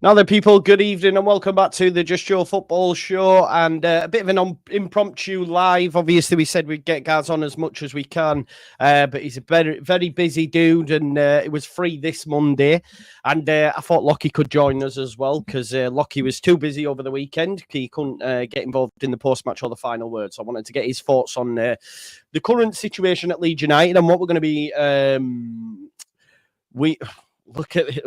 Now then, people, good evening and welcome back to the Just Joe Football Show and a bit of an impromptu live. Obviously, we said we'd get Gaz on as much as we can, but he's a very, very busy dude and it was free this Monday. And I thought Lockie could join us as well because Lockie was too busy over the weekend. He couldn't get involved in the post-match or the final word. So I wanted to get his thoughts on the current situation at Leeds United and what we're going to be... Look at it.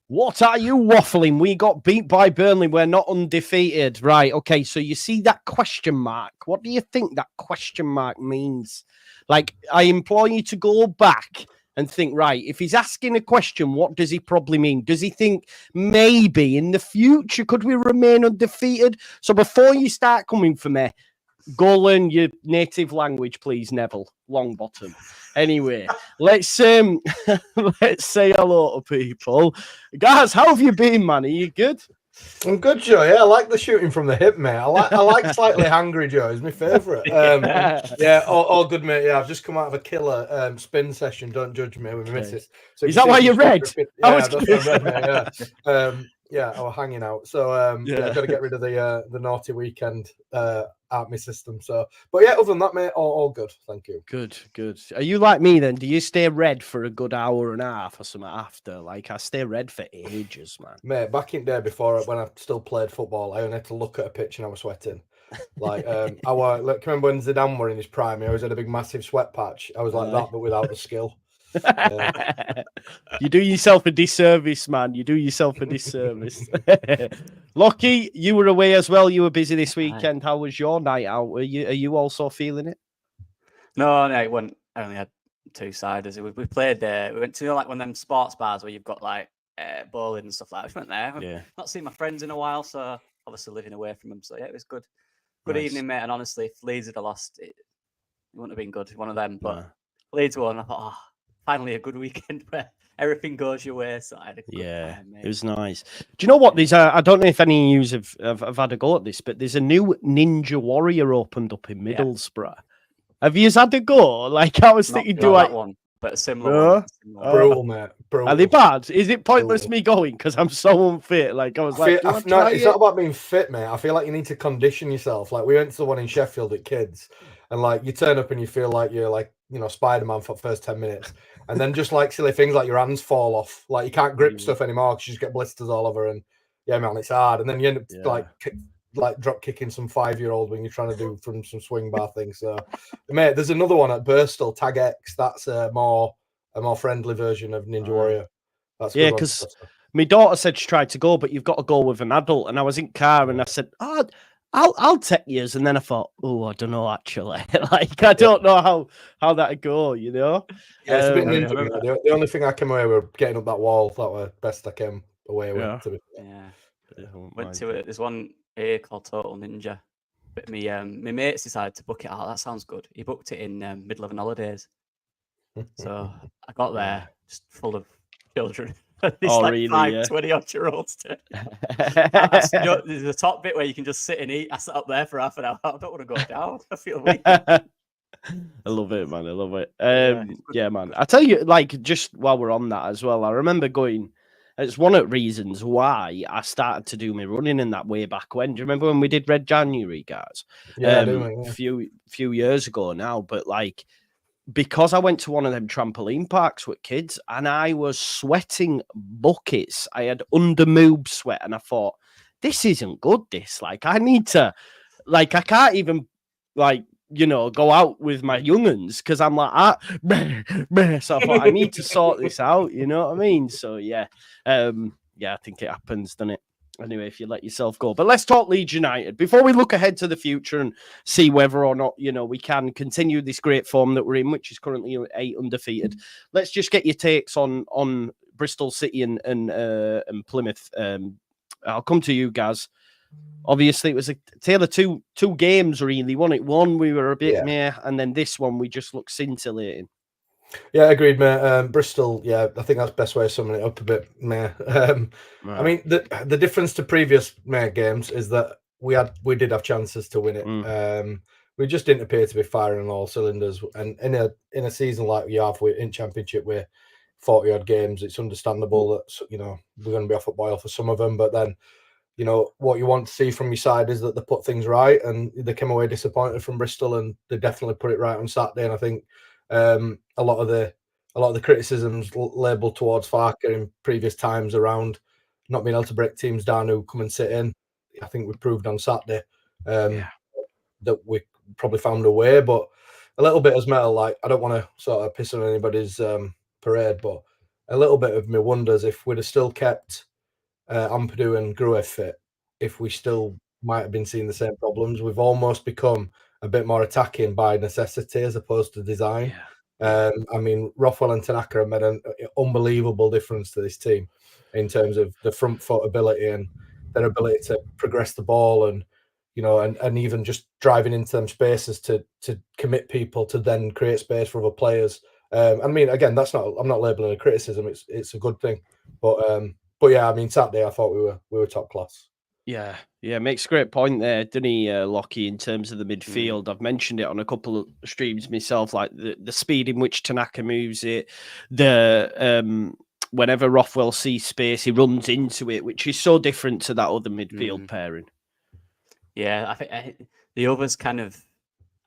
What are you waffling? We got beat by Burnley. We're not undefeated. Right, okay, so you see that question mark. What do you think that question mark means? Like, I implore you to go back and think, right, if he's asking a question, what does he probably mean? Does he think maybe in the future could we remain undefeated? So before you start coming for me, go learn your native language, please, Neville Longbottom. Anyway, let's say hello to people. Guys, how have you been, man? Are you good? I'm good, Joe. Yeah, I like the shooting from the hip, mate. I like slightly hangry, Joe. It's my favourite. Yeah, all good, mate. Yeah, I've just come out of a killer spin session. Don't judge me. We miss it. So is that why you're red? Yeah, that's why I'm red, mate. Yeah. Yeah, I was hanging out. So yeah, got to get rid of the naughty weekend out my system. So, but yeah, other than that, mate, all good. Thank you. Good. Are you like me then? Do you stay red for a good hour and a half or something after? Like I stay red for ages, man. Mate, back in there before when I still played football, I only had to look at a pitch and I was sweating. Like remember when Zidane were in his prime? He always had a big massive sweat patch. I was like that, but without the skill. You do yourself a disservice, man. You do yourself a disservice. Lockie, you were away as well. You were busy this weekend. How was your night out? Are you also feeling it? No, it wasn't. I only had two-siders. We played there. We went to like one of them sports bars where you've got like bowling and stuff like that. We went there. Yeah. Not seen my friends in a while, so obviously living away from them. So yeah, it was good. Good evening, mate. And honestly, if Leeds had lost, it wouldn't have been good. One of them, but Leeds won. I thought, finally a good weekend where everything goes your way. So I had a good time, mate. It was nice. Do you know what? There's I don't know if any of you have had a go at this, but there's a new Ninja Warrior opened up in Middlesbrough. Have you had a go? Like I was thinking, that one, but a similar one. Brutal, mate. Brutal. Are they bad? Is it pointless me going because I'm so unfit? Like I was like, no, it's not about being fit, mate. I feel like you need to condition yourself. Like we went to the one in Sheffield at kids, and like you turn up and you feel like you're like Spider-Man for the first 10 minutes, and then just like silly things like your hands fall off, like you can't grip stuff anymore because you just get blisters all over, and yeah, man, it's hard. And then you end up like drop kicking some 5-year-old when you're trying to do from some swing bar things. So, mate, there's another one at Birstall, Tag X. That's a more friendly version of Ninja Warrior. That's because my daughter said she tried to go, but you've got to go with an adult. And I was in car and I said, I'll take yours. And then I thought, I don't know actually. Like I don't know how that'd go, Yeah, it's a bit ninja. The only thing I came away with getting up that wall, that was best I came away with. Went to it. There's one here called Total Ninja. But my mates decided to book it out. That sounds good. He booked it in middle of an holidays. So I got there just full of children. It's really? 20-odd-year-olds. There's a top bit where you can just sit and eat. I sat up there for half an hour. I don't want to go down. I feel weak. I love it, man. I love it. Yeah, man. I tell you, like, just while we're on that as well, I remember going. It's one of the reasons why I started to do my running in that way back when. Do you remember when we did Red January, guys? Yeah, a few years ago now. But like, because I went to one of them trampoline parks with kids and I was sweating buckets. I had undermoob sweat and I thought, this isn't good. This, like, I need to, like, I can't even, like, go out with my young'uns because I'm like, so I thought I need to sort this out. You know what I mean? So yeah, I think it happens, doesn't it? Anyway, if you let yourself go. But let's talk Leeds United before we look ahead to the future and see whether or not we can continue this great form that we're in, which is currently 8 undefeated. Let's just get your takes on Bristol City and Plymouth. I'll come to you, Gaz. Obviously, it was a tale of two games, really. One we were a bit meh, and then this one we just looked scintillating. Yeah, agreed, mate. Bristol, I think that's the best way of summing it up a bit, meh. I mean, the difference to previous games is that we did have chances to win it. We just didn't appear to be firing on all cylinders. And in a season like we have in Championship, where 40-odd games, it's understandable that, you know, we're going to be off at boil for some of them. But then, you know, what you want to see from your side is that they put things right, and they came away disappointed from Bristol, and they definitely put it right on Saturday. And I think a lot of the criticisms labelled towards Farker in previous times around not being able to break teams down who come and sit in, I think we proved on Saturday that we probably found a way. But a little bit as well, like, I don't want to sort of piss on anybody's parade, but a little bit of me wonders if we'd have still kept Ampadu and Grue fit, if we still might have been seeing the same problems. We've almost become a bit more attacking by necessity as opposed to design. I mean, Rothwell and Tanaka have made an unbelievable difference to this team in terms of the front foot ability and their ability to progress the ball, and, you know, and even just driving into them spaces to commit people to then create space for other players. I mean, again, I'm not labeling a criticism. It's a good thing, but yeah, I mean, Saturday I thought we were top class. Yeah, makes a great point there, doesn't he, Lockie, in terms of the midfield. I've mentioned it on a couple of streams myself, like the speed in which Tanaka moves it, the whenever Rothwell sees space, he runs into it, which is so different to that other midfield pairing. Yeah, I think the others kind of,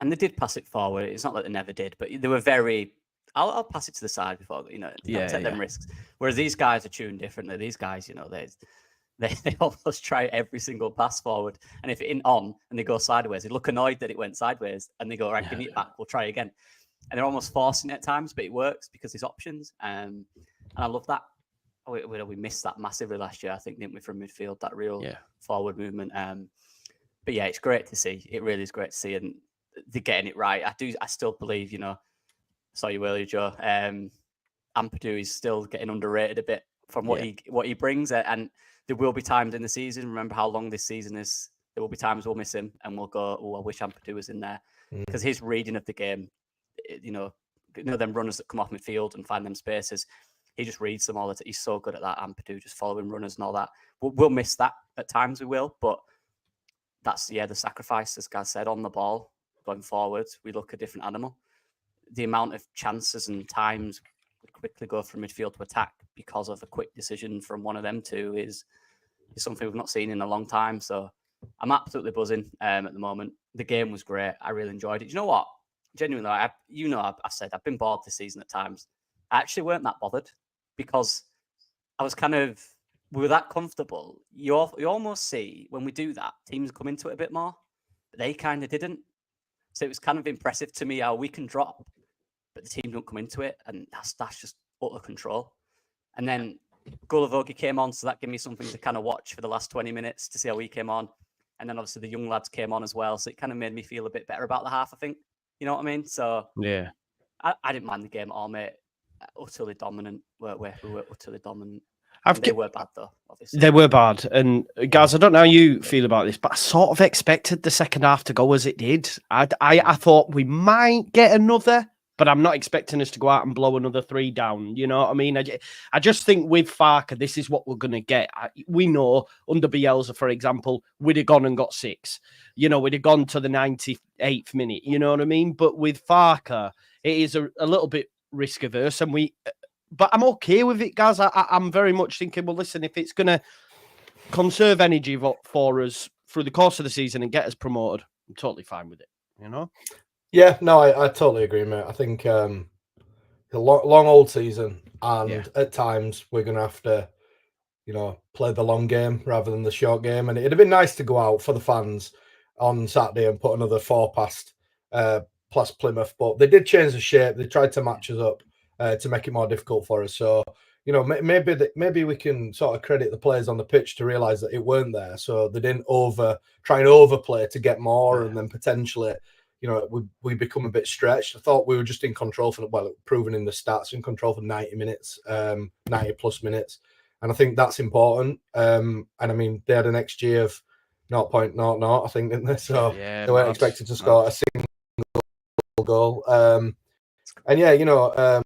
and they did pass it forward. It's not that they never did, but they were very, I'll pass it to the side before, you know, take them risks. Whereas these guys are tuned differently. These guys, you know, they almost try every single pass forward, and if it isn't on and they go sideways, they look annoyed that it went sideways, and they go, right, give me it back, we'll try again. And they're almost forcing it at times, but it works because there's options. And I love that. We missed that massively last year, I think, didn't we, from midfield, that real forward movement. But yeah, it's great to see. It really is great to see, and they're getting it right. I still believe, you know, I saw you earlier, Joe. Ampadu is still getting underrated a bit from what he brings, and there will be times in the season. Remember how long this season is. There will be times we'll miss him, and we'll go, "Oh, I wish Ampadu was in there," because his reading of the game, you know, them runners that come off midfield and find them spaces. He just reads them all the time. He's so good at that. Ampadu, just following runners and all that. We'll miss that at times. We will, but that's the sacrifice, as Gaz said, on the ball going forward. We look a different animal. The amount of chances and times we quickly go from midfield to attack because of a quick decision from one of them two is something we've not seen in a long time. So I'm absolutely buzzing at the moment. The game was great. I really enjoyed it. You know what? Genuinely, I've said I've been bored this season at times. I actually weren't that bothered because I was we were that comfortable. You almost see when we do that, teams come into it a bit more, but they kind of didn't. So it was kind of impressive to me how we can drop, but the team don't come into it, and that's just utter control. And then Guilavogui came on, so that gave me something to kind of watch for the last 20 minutes to see how he came on. And then obviously the young lads came on as well, so it kind of made me feel a bit better about the half, I think. You know what I mean? So yeah, I didn't mind the game at all, mate. Utterly dominant. We were utterly dominant. They were bad, though, obviously. They were bad. And, guys, I don't know how you feel about this, but I sort of expected the second half to go as it did. I thought we might get another, but I'm not expecting us to go out and blow another 3 down. You know what I mean? I just think with Farker, this is what we're going to get. We know under Bielsa, for example, we'd have gone and got 6. You know, we'd have gone to the 98th minute. You know what I mean? But with Farker, it is a little bit risk averse, and but I'm okay with it, guys. I'm very much thinking, well, listen, if it's going to conserve energy for us through the course of the season and get us promoted, I'm totally fine with it, you know? Yeah, no, I totally agree, mate. I think a long old season, and at times we're going to have to, you know, play the long game rather than the short game. And it'd have been nice to go out for the fans on Saturday and put another 4 past Plymouth, but they did change the shape. They tried to match us up to make it more difficult for us. So, you know, maybe we can sort of credit the players on the pitch to realise that it weren't there. So they didn't try and overplay to get more, and then potentially, you know, we become a bit stretched. I thought we were just in control proven in the stats, in control for 90 minutes, 90 plus minutes. And I think that's important. And I mean, they had an XG of 0.00, I think, didn't they? So they weren't expected to score a single goal. And yeah, you know,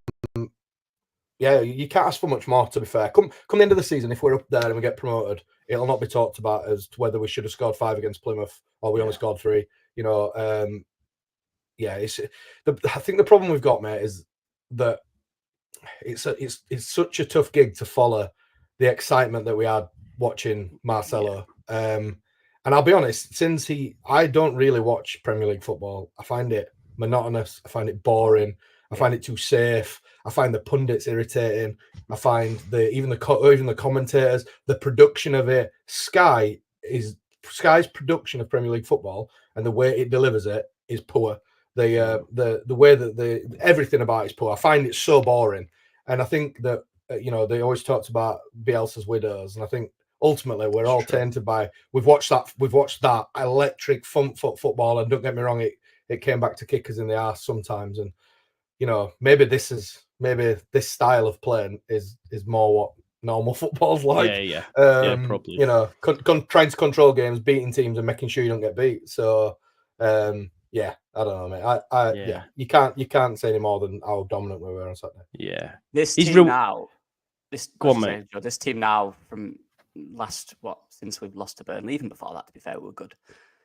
you can't ask for much more, to be fair. Come the end of the season, if we're up there and we get promoted, it'll not be talked about as to whether we should have scored 5 against Plymouth or we only scored 3. You know, I think the problem we've got, mate, is that it's such a tough gig to follow the excitement that we had watching Marcelo. And I'll be honest, I don't really watch Premier League football. I find it monotonous. I find it boring. I find it too safe. I find the pundits irritating. I find even the commentators, the production of it. Sky's production of Premier League football and the way it delivers it is poor. The way that everything about it is poor. I find it so boring, and I think that they always talked about Bielsa's widows, and I think ultimately we're all tainted by we've watched that electric front foot football, and don't get me wrong, it came back to kick us in the arse sometimes, and maybe this style of playing is more what normal football's like. Probably. Trying to control games, beating teams, and making sure you don't get beat. So. I don't know, mate. You can't say any more than how dominant we were on Saturday. Yeah, this team now from since we've lost to Burnley, even before that, to be fair, we were good.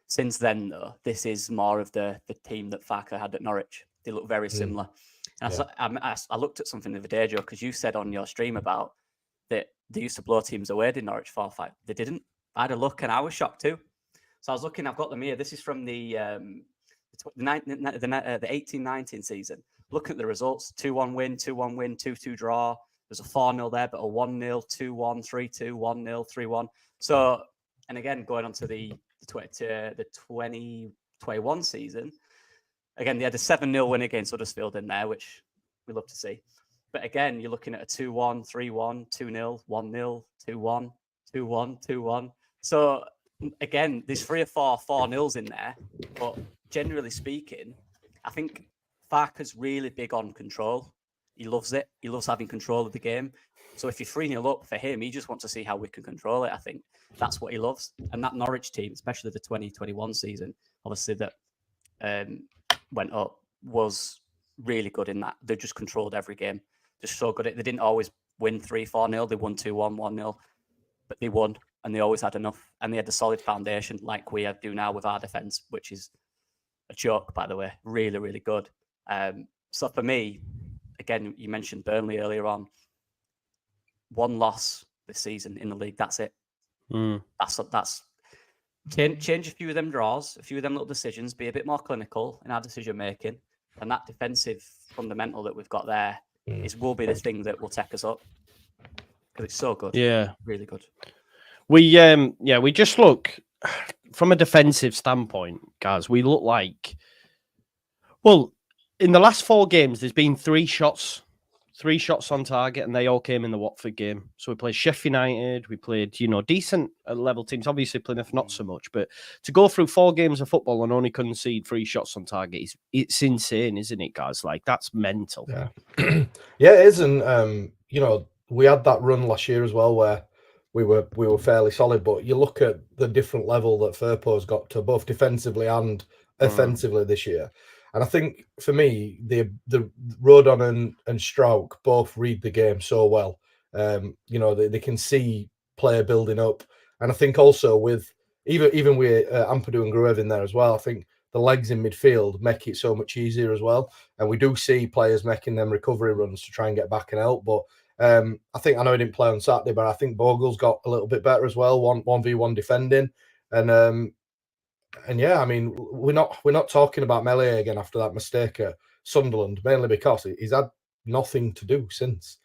Since then, though, this is more of the team that Farke had at Norwich. They look very similar. And I looked at something the other day, Joe, because you said on your stream about that they used to blow teams away in Norwich 4-5. They didn't. I had a look and I was shocked too. So I was looking, I've got them here. This is from the 18-19 season. Looking at the results, 2-1 win, 2-1 win, 2-2 draw. There's a 4-0 there, but a 1-0, 2-1, 3-2, 1-0, 3-1. So, and again, going on to the 2021 season, again, they had a 7-0 win against Huddersfield in there, which we love to see. But again, you're looking at a 2-1, 3-1, 2-0, 1-0, 2-1, 2-1, 2-1. So, again, there's 3 or 4 4-0s in there, but generally speaking, I think Farke's really big on control. He loves it. He loves having control of the game. So if you're 3-0 up for him, he just wants to see how we can control it. I think that's what he loves. And that Norwich team, especially the 2021 season, obviously that went up, was really good in that. They just controlled every game. Just so good. They didn't always win 3-4-0. They won 2-1, 1-0, but they won. And they always had enough. And they had a solid foundation like we do now with our defence, which is a joke, by the way. Really, really good. So for me, again, you mentioned Burnley earlier on. 1 loss this season in the league. That's it. That's change a few of them draws, a few of them little decisions, be a bit more clinical in our decision making. And that defensive fundamental that we've got there will be the thing that will take us up. Because it's so good. Yeah. Really good. We just look from a defensive standpoint, guys. We look like, well, in the last 4 games, there's been 3 shots on target, and they all came in the Watford game. So we played Sheffield United, we played, decent level teams. Obviously, Plymouth not so much, but to go through 4 games of football and only concede 3 shots on target it's insane, isn't it, guys? Like, that's mental. Yeah, yeah, it is, and we had that run last year as well where we were fairly solid, but you look at the different level that Firpo's got to both defensively and offensively this year. And I think for me, the Rodon and Strauch both read the game so well. They can see player building up, and I think also with even with Ampadu and Gruev in there as well, I think the legs in midfield make it so much easier as well. And we do see players making them recovery runs to try and get back and help, but. I know he didn't play on Saturday, but I think Bogle's got a little bit better as well, 1v1 defending, and yeah, I mean, we're not talking about Melee again after that mistake at Sunderland, mainly because he's had nothing to do since.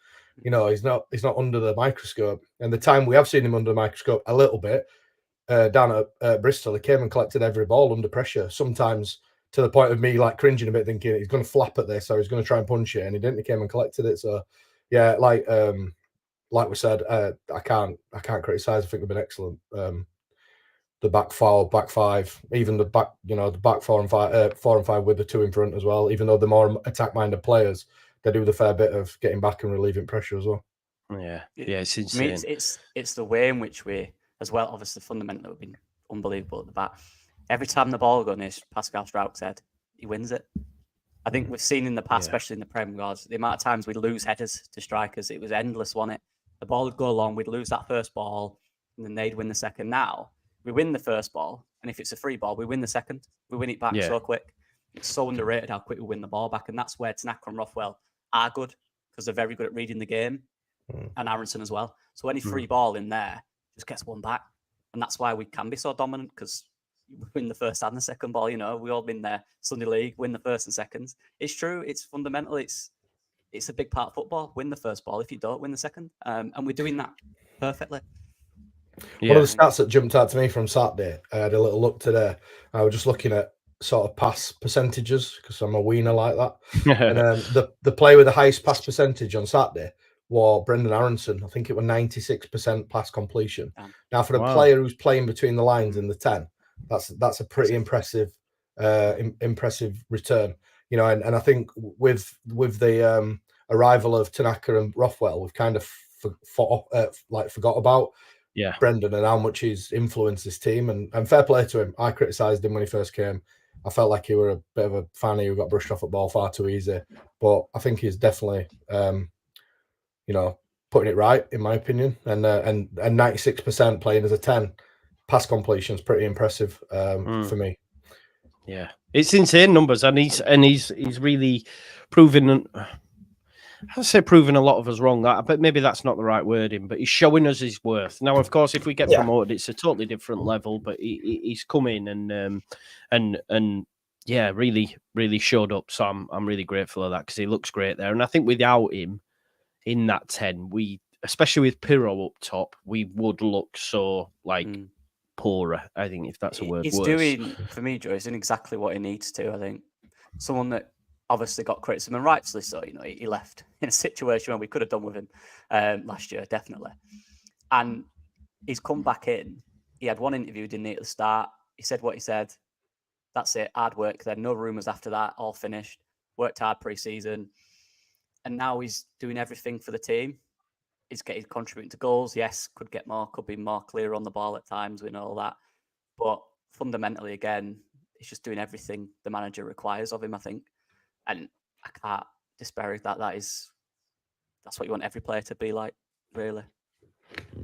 He's not under the microscope, and the time we have seen him under the microscope a little bit down at Bristol, he came and collected every ball under pressure. Sometimes to the point of me like cringing a bit, thinking he's going to flap at this or he's going to try and punch it, and he didn't. He came and collected it, so. Yeah, like we said, I can't criticize. I think they've been excellent. The back 4, back 5, even the back, the back 4 and 5 with the 2 in front as well. Even though they're more attack-minded players, they do the fair bit of getting back and relieving pressure as well. Yeah, it's insane. I mean, it's the way in which we, as well, obviously fundamentally have been unbelievable at the back. Every time the ball goes near Pascal Strauch's head, he wins it. I think we've seen in the past, especially in the Premier League, the amount of times we'd lose headers to strikers. It was endless, wasn't it? The ball would go long, we'd lose that first ball, and then they'd win the second. Now, we win the first ball, and if it's a free ball, we win the second. We win it back so quick. It's so underrated how quick we win the ball back, and that's where Tanaka and Rothwell are good, because they're very good at reading the game, and Aaronson as well. So any free ball in there just gets one back. And that's why we can be so dominant, because we win the first and the second ball. You know, we all been there, Sunday League, win the first and seconds. It's true. It's fundamental. It's a big part of football. Win the first ball. If you don't, win the second. And we're doing that perfectly. Yeah. One of the stats that jumped out to me from Saturday, I had a little look today. I was just looking at sort of pass percentages, because I'm a wiener like that. And the player with the highest pass percentage on Saturday was Brendan Aaronson. I think it was 96% pass completion. Now, for a player who's playing between the lines in the 10, that's a pretty impressive return. You know, and I think with the arrival of Tanaka and Rothwell, we've kind of forgot about Brendan and how much he's influenced this team. And fair play to him. I criticised him when he first came. I felt like he were a bit of a fanny who got brushed off at ball far too easy. But I think he's definitely, you know, putting it right, in my opinion. And 96% playing as a 10 pass completion is pretty impressive for me. Yeah, it's insane numbers, and he's really proven. I say proving a lot of us wrong, but maybe that's not the right wording. But he's showing us his worth. Now, of course, if we get promoted, it's a totally different level. But he's come in and yeah, really, really showed up. So I'm really grateful of that, because he looks great there. And I think without him in that 10, especially with Pirro up top, we would look so like poorer. I think, if that's a word. He's doing, for me, Joe, he's doing exactly what he needs to. I think someone that obviously got criticism, and rightfully so. You know, he left in a situation where we could have done with him last year, definitely. And he's come back in. He had one interview, didn't he, at the start? He said what he said. That's it. Hard work. There no rumours after that. All finished. Worked hard pre-season. And now he's doing everything for the team. He's contributing to goals. Yes, could get more. Could be more clear on the ball at times. We know all that. But fundamentally, again, he's just doing everything the manager requires of him, I think. And I can't disparage that. That's what you want every player to be like, really.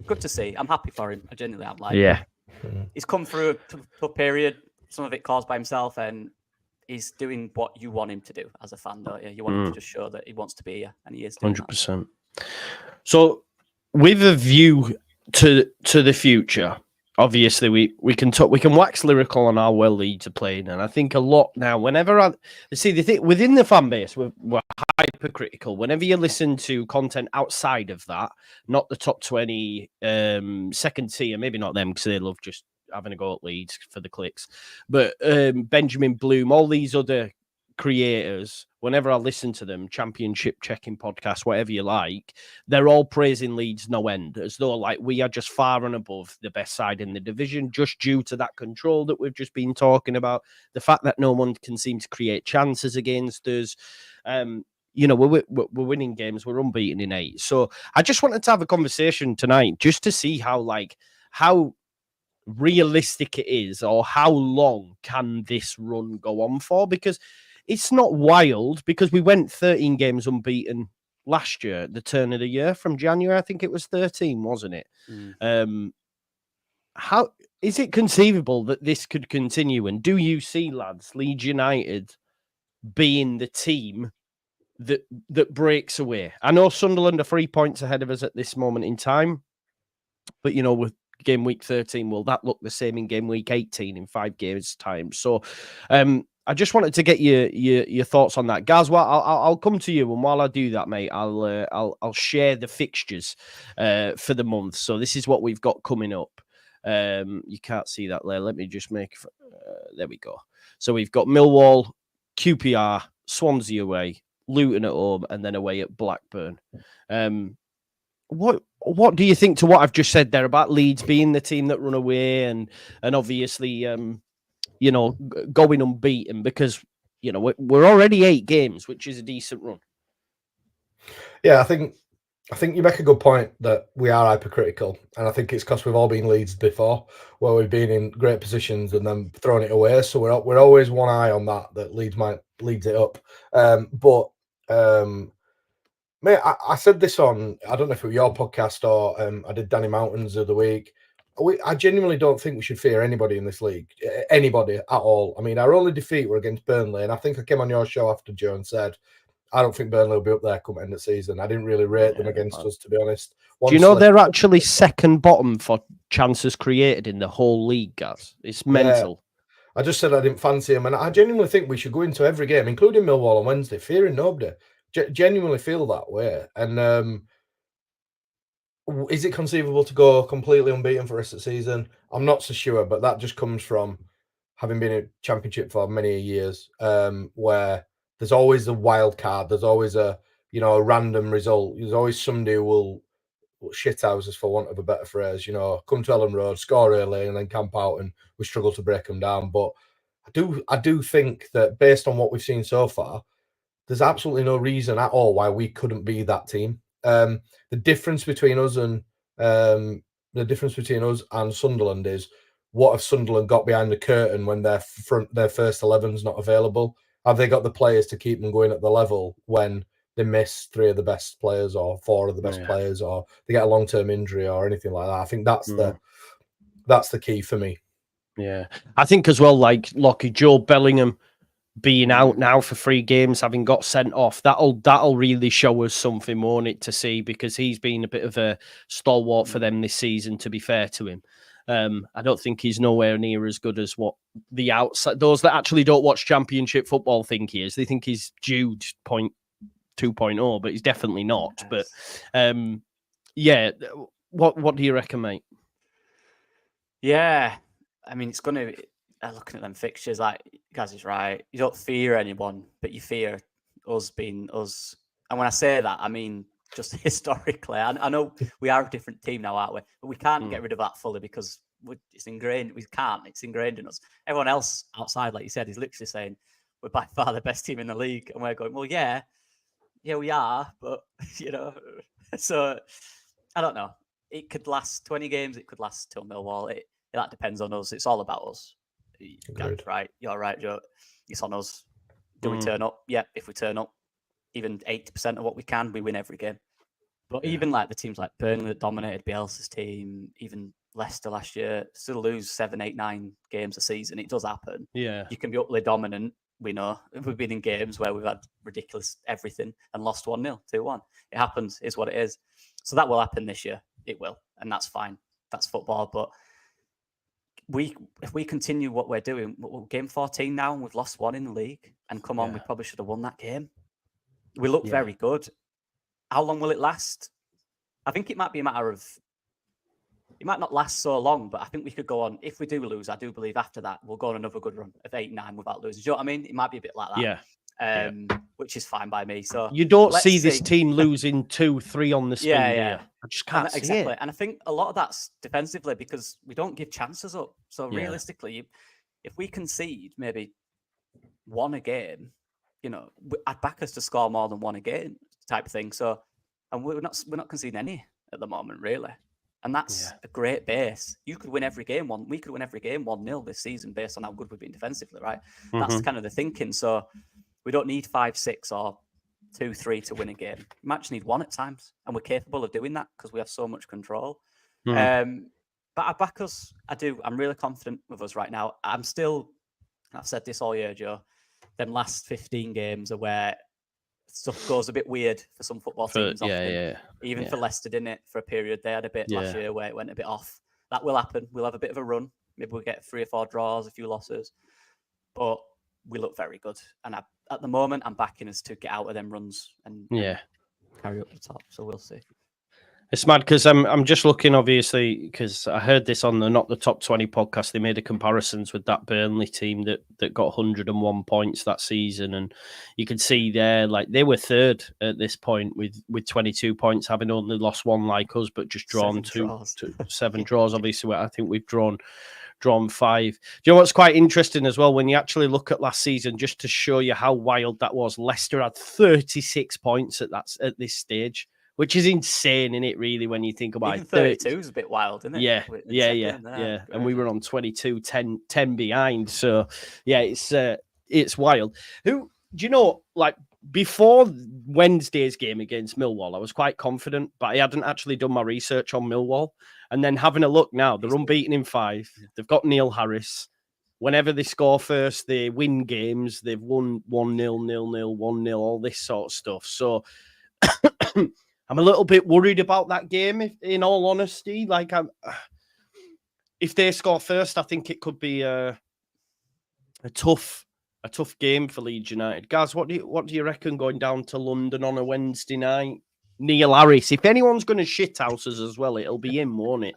Good to see. I'm happy for him. I genuinely am. Like, he's come through a tough period, some of it caused by himself, and he's doing what you want him to do as a fan, don't you? You want him to just show that he wants to be here, and he is doing 100%. So, with a view to the future, obviously we can wax lyrical on how well Leeds are playing, and I think a lot now. Whenever within the fan base, we're hypercritical. Whenever you listen to content outside of that, not the top 20, second tier, maybe not them, because they love just having a go at Leeds for the clicks, but Benjamin Bloom, all these other creators, whenever I listen to them, championship checking podcasts, whatever you like, they're all praising Leeds no end, as though like we are just far and above the best side in the division, just due to that control that we've just been talking about, the fact that no one can seem to create chances against us. You know, we're winning games, we're unbeaten in 8. So I just wanted to have a conversation tonight just to see how realistic it is, or how long can this run go on for, because it's not wild, because we went 13 games unbeaten last year at the turn of the year. From January, I think it was 13, wasn't it? How is it conceivable that this could continue? And do you see, lads, Leeds United being the team that breaks away? I know Sunderland are 3 points ahead of us at this moment in time, but you know, with game week 13, will that look the same in game week 18 in 5 games time? So I just wanted to get your thoughts on that, Gaz. Well, I'll come to you, and while I do that, mate, I'll share the fixtures for the month. So this is what we've got coming up. You can't see that there. Let me just make there we go. So we've got Millwall, QPR, Swansea away, Luton at home, and then away at Blackburn. What do you think to what I've just said there about Leeds being the team that run away and obviously you know, going unbeaten, because you know we're already 8 games, which is a decent run. Yeah, I think you make a good point that we are hypercritical, and I think it's because we've all been Leeds before, where we've been in great positions and then thrown it away. So we're always one eye on that Leeds might lead it up. Mate, I said this on, I don't know if it was your podcast or I did Danny Mountain's the other week. I genuinely don't think we should fear anybody in this league, anybody at all. I mean, our only defeat were against Burnley, and I think I came on your show after Joe and said, I don't think Burnley will be up there come end of season. I didn't really rate them against us, to be honest. Do you know they're actually second bottom for chances created in the whole league, guys? It's mental. I just said I didn't fancy them, and I genuinely think we should go into every game, including Millwall on Wednesday, fearing nobody. Genuinely feel that way. And is it conceivable to go completely unbeaten for the rest of the season? I'm not so sure, but that just comes from having been in Championship for many years, where there's always a wild card. There's always a random result. There's always somebody who will shithouses, for want of a better phrase, come to Ellen Road, score early, and then camp out, and we struggle to break them down. But I do think that based on what we've seen so far, there's absolutely no reason at all why we couldn't be that team. The difference between us and Sunderland is, what have Sunderland got behind the curtain when their first 11's not available? Have they got the players to keep them going at the level when they miss 3 of the best players or 4 of the best players, or they get a long-term injury or anything like that? I think that's the key for me. Yeah, I think as well, like Lockie, Joe Bellingham being out now for 3 games, having got sent off, that'll really show us something, won't it, to see, because he's been a bit of a stalwart for them this season, to be fair to him. I don't think he's nowhere near as good as what the outside, those that actually don't watch Championship football think he is. They think he's Jude 2.0, but he's definitely not. But yeah, what do you reckon, mate? Yeah, I mean, it's going to be, looking at them fixtures, like Gaz is right. You don't fear anyone, but you fear us being us. And when I say that, I mean just historically. I know we are a different team now, aren't we? But we can't get rid of that fully because it's ingrained. We can't. It's ingrained in us. Everyone else outside, like you said, is literally saying we're by far the best team in the league, and we're going, well, yeah, we are, but so I don't know. It could last 20 games. It could last till Millwall. That depends on us. It's all about us. Right, you're right, Joe. It's on us. Do we turn up? Yeah, if we turn up, even 80% of what we can, we win every game. But even like the teams like Burnley that dominated Bielsa's team, even Leicester last year, still lose 7, 8, 9 games a season. It does happen. Yeah, you can be utterly dominant. We know we've been in games where we've had ridiculous everything and lost 1-0, 2-1. It happens. Is what it is. So that will happen this year. It will, and that's fine. That's football. But if we continue what we're doing, we're game 14 now, and we've lost 1 in the league. And come on, we probably should have won that game. We look very good. How long will it last? I think it might be a matter of, it might not last so long, but I think we could go on. If we do lose, I do believe after that, we'll go on another good run of 8, 9 without losing. Do you know what I mean? It might be a bit like that. Which is fine by me. So you don't see this team losing 2, 3 on the spin. I just can't see it. And I think a lot of that's defensively because we don't give chances up. So realistically, if we concede maybe 1 a game, I'd back us to score more than 1 a game type of thing. So, and we're not conceding any at the moment, really. And that's a great base. You could win every game. We could win every game 1-0 this season based on how good we've been defensively, right? That's kind of the thinking. So we don't need 5, 6 or 2, 3 to win a game. We might just need 1 at times. And we're capable of doing that because we have so much control. But I back us. I do. I'm really confident with us right now. I've said this all year, Joe. Them last 15 games are where stuff goes a bit weird for some football teams. Even for Leicester, didn't it? For a period, they had a bit last year where it went a bit off. That will happen. We'll have a bit of a run. Maybe we'll get 3 or 4 draws, a few losses. But we look very good. And at the moment, I'm backing us to get out of them runs and carry up the top. So we'll see. It's mad because I'm just looking, obviously, because I heard this on the Not the Top 20 podcast. They made a comparisons with that Burnley team that got 101 points that season. And you can see there, like, they were 3rd at this point with 22 points, having only lost 1 like us, but just drawn 7 draws. Obviously, I think we've drawn 5. Do you know what's quite interesting as well? When you actually look at last season, just to show you how wild that was, Leicester had 36 points at this stage. Which is insane, isn't it, really, when you think about it? 32 is a bit wild, isn't it? Yeah. And we were on 22, 10 behind. So, yeah, it's wild. Do you know, like, before Wednesday's game against Millwall, I was quite confident, but I hadn't actually done my research on Millwall. And then having a look now, they're unbeaten in 5. They've got Neil Harris. whenever they score first, they win games. They've won 1-0, 0-0, 1-0, all this sort of stuff. So I'm a little bit worried about that game, in all honesty. Like, if they score first, I think it could be a tough game for Leeds United. Guys, what do you reckon going down to London on a Wednesday night? Neil Harris, if anyone's going to shithouse us as well, it'll be him, won't it?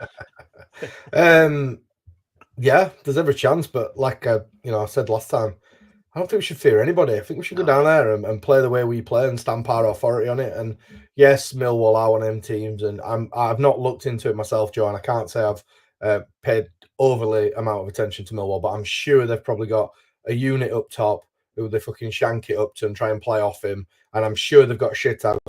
Yeah, there's every chance, but like I said last time, I don't think we should fear anybody. I think we should go down there and play the way we play and stamp our authority on it. And yes, Millwall are one of them teams, and I've not looked into it myself, Joe, and I can't say I've paid overly amount of attention to Millwall, but I'm sure they've probably got a unit up top who they fucking shank it up to and try and play off him. And I'm sure they've got shit out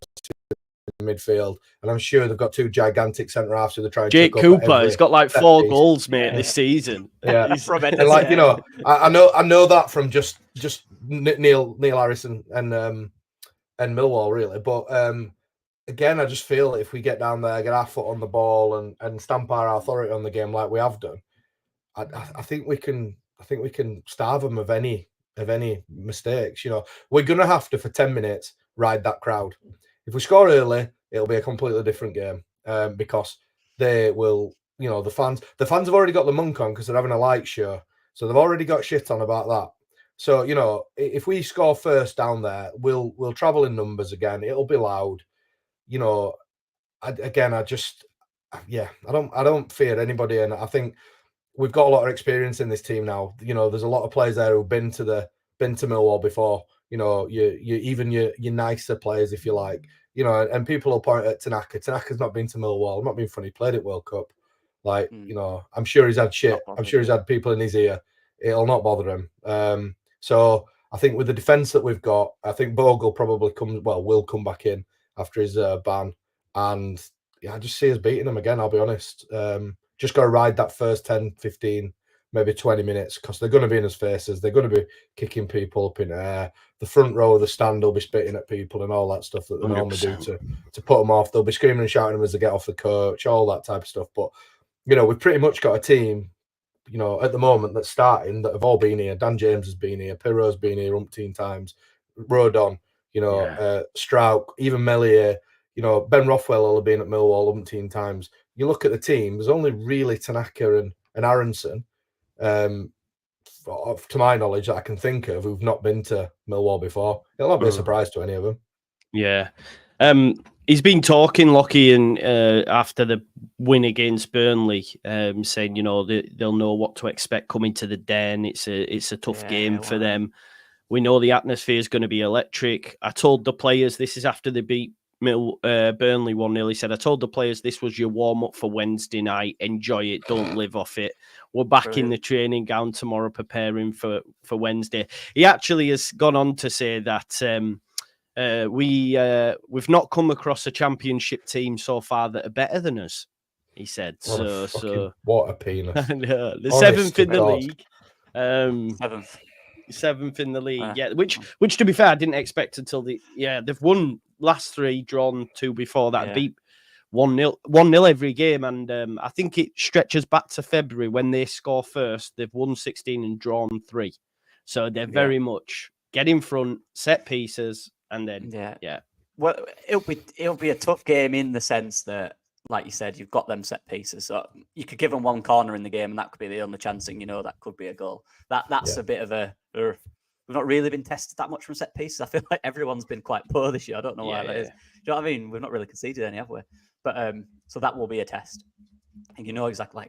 in midfield, and I'm sure they've got two gigantic centre halves who they're trying. Jake Cooper, he's got like 4 goals, mate, this season. Yeah, and like I know that from just Neil Harrison and Millwall really, but again, I just feel that if we get down there, get our foot on the ball, and stamp our authority on the game like we have done, I think we can starve them of any mistakes. We're gonna have to for 10 minutes ride that crowd. If we score early, it'll be a completely different game because they will. The fans have already got the monk on because they're having a light show, so they've already got shit on about that. So if we score first down there, we'll travel in numbers again. It'll be loud. I don't fear anybody, and I think we've got a lot of experience in this team now. There's a lot of players there who've been to Millwall before. Your nicer players, if you like. And people will point at Tanaka. Tanaka's not been to Millwall. I'm not being funny. He played at World Cup. I'm sure he's had shit. I'm sure he's had people in his ear. It'll not bother him. So I think with the defence that we've got, I think Bogle probably will come back in after his ban. And I just see us beating them again, I'll be honest. Just got to ride that first 10, 15, maybe 20 minutes because they're going to be in his faces. They're going to be kicking people up in air. The front row of the stand will be spitting at people and all that stuff that they 100%. Normally do to put them off. They'll be screaming and shouting them as they get off the coach, all that type of stuff. But, we've pretty much got a team, at the moment that's starting that have all been here. Dan James has been here. Pirro's been here umpteen times. Rodon, Strauch, even Melier. Ben Rothwell will have been at Millwall umpteen times. You look at the team, there's only really Tanaka and Aaronson, to my knowledge, that I can think of, who've not been to Millwall before. It'll not be a surprise to any of them. Yeah. He's been talking, Lockie, and after the win against Burnley, saying, they'll know what to expect coming to the Den. It's a tough game for them. We know the atmosphere is going to be electric. I told the players, this is after they beat Burnley 1-0. He said, I told the players this was your warm-up for Wednesday night. Enjoy it. Don't live off it. We're back in the training ground tomorrow preparing for Wednesday. He actually has gone on to say that we've not come across a championship team so far that are better than us, he said. What a penis. The seventh in the league. Seventh in the league. Yeah, which to be fair, I didn't expect until they've won last 3, drawn 2 before that, beat 1-0 every game, and I think it stretches back to February when they score first. They've won 16 and drawn 3, so they're very much get in front, set pieces, and then Well, it'll be a tough game in the sense that, like you said, you've got them set pieces. So you could give them one corner in the game, and that could be the only chancing. That could be a goal. That's a bit of a. We've not really been tested that much from set pieces. I feel like everyone's been quite poor this year. I don't know why that is. Do you know what I mean? We've not really conceded any, have we? But so that will be a test. And exactly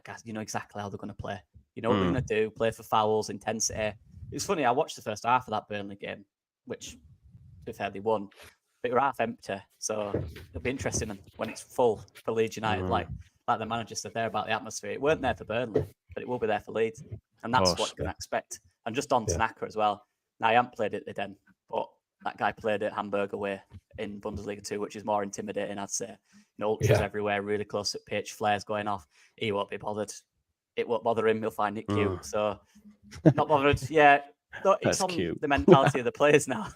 how they're going to play. You know what they're going to do. Play for fouls, intensity. It's funny. I watched the first half of that Burnley game, which, to be fair, they won. But we're half empty, so it'll be interesting when it's full for Leeds United. Like the manager said there about the atmosphere. It weren't there for Burnley, but it will be there for Leeds, and that's what you can expect. And just on Tanaka as well. Now, I haven't played at the Den, but that guy played at Hamburg away in Bundesliga 2, which is more intimidating, I'd say. Ultras everywhere, really close at pitch, flares going off. He won't be bothered. It won't bother him. He'll find it cute. So, not bothered. Yeah, it's on cute. The mentality of the players now.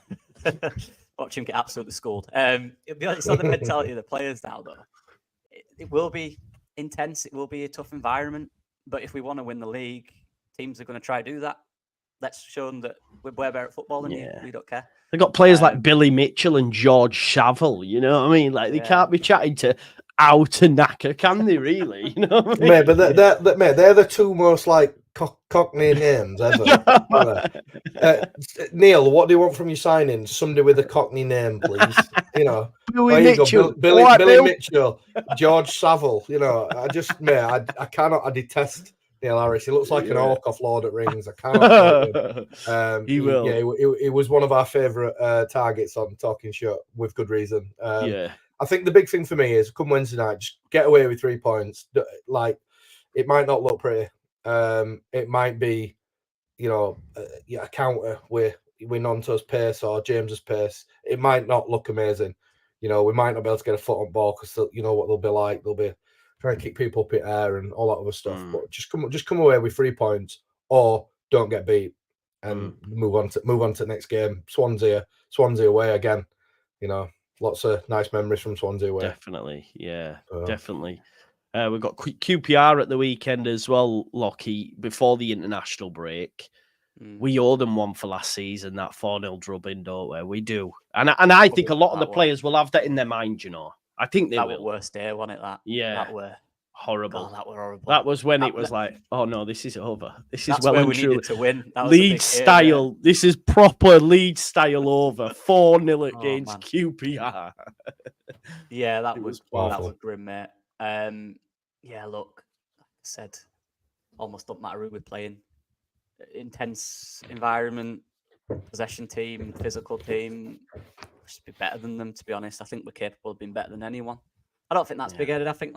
Watch him get absolutely schooled. It's on the mentality of the players now, though. It will be intense. It will be a tough environment. But if we want to win the league, teams are going to try to do that. Let's show them that we're better at football than you. We don't care. They've got players like Billy Mitchell and George Saville, you know what I mean? Like, they can't be chatting to Outer Knacker, can they, really? You know what I mean? Mate, but they're the two most, like, Cockney names ever. Neil, what do you want from your signing? Somebody with a Cockney name, please. You know, Billy Mitchell. Billy Mitchell, George Saville. You know, I cannot. I detest Neil Harris. He looks like an orc off Lord of the Rings. I cannot stand him. He will. Yeah, he was one of our favourite targets on Talking Shop, with good reason. I think the big thing for me is, come Wednesday night, just get away with 3 points. Like, it might not look pretty. It might be, you know, a counter with Nonto's pace or James's pace. It might not look amazing. You know, we might not be able to get a foot on ball because you know what they'll be like. They'll be trying to kick people up in air and all that other stuff. But just come away with 3 points, or don't get beat and move on to the next game. Swansea away again. You know, lots of nice memories from Swansea away. Definitely, definitely. We've got QPR at the weekend as well, Lockie, before the international break. We owe them one for last season, that 4-0 drubbing, don't we? We do. And I think a lot of the players will have that in their mind, you know. I think they will. That was worst day, wasn't it? That were horrible. God, that were horrible. That was when it was like, oh no, this is over. This is well where and we truly needed to win. Leeds style. This is proper Leeds style over. 4-0 against QPR. Yeah, that was grim, mate. Yeah, look, like I said, almost don't matter who we're playing. Intense environment, possession team, physical team. We should be better than them, to be honest. I think we're capable of being better than anyone. I don't think that's big-headed. I think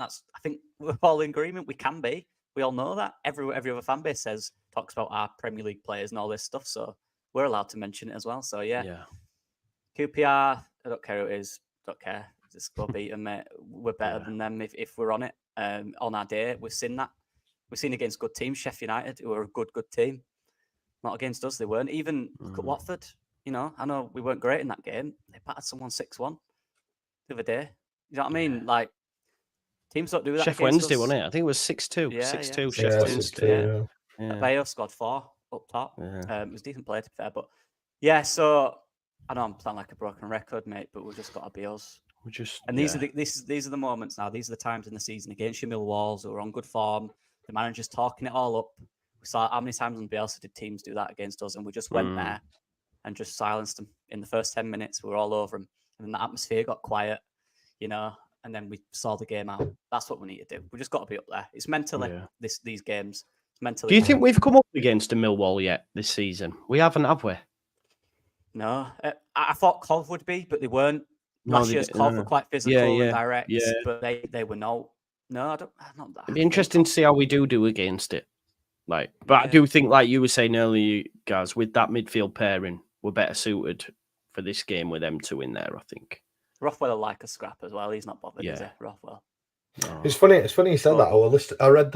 we're all in agreement. We can be. We all know that. Every other fan base talks about our Premier League players and all this stuff, so we're allowed to mention it as well. So yeah. QPR, I don't care who it is. Don't care. Just go beat them, mate. We're better than them if we're on it. On our day, we've seen that. We've seen against good teams, Sheffield United, who are a good team. Not against us, they weren't. Even look at Watford. You know, I know we weren't great in that game. They battered someone 6-1 the other day. You know what I mean? Like, teams don't do that. Sheffield Wednesday, wasn't it? I think it was 6-2. 6-2. Sheffield Wednesday. Bayo scored 4 up top. It was a decent play, to be fair. But yeah, so I know I'm sounding like a broken record, mate, but we've just got to be us. These are the moments now. These are the times in the season against your Millwalls who are on good form. The manager's talking it all up. We saw how many times on Bielsa did teams do that against us, and we just went there and just silenced them in the first 10 minutes. We were all over them, and then the atmosphere got quiet, you know. And then we saw the game out. That's what we need to do. We just got to be up there. It's mentally these games. It's mentally. Do you think we've come up against a Millwall yet this season? We haven't, have we? No, I thought Cov would be, but they weren't. Last year's Cov were quite physical and direct, but they were not. No, I don't. Not that. It'd be interesting to see how we do against it. Like, but I do think, like you were saying earlier, guys, with that midfield pairing, we're better suited for this game with them two in there. I think. Rothwell will like a scrap as well. He's not bothered, is he? Rothwell. No. It's funny you said that. I read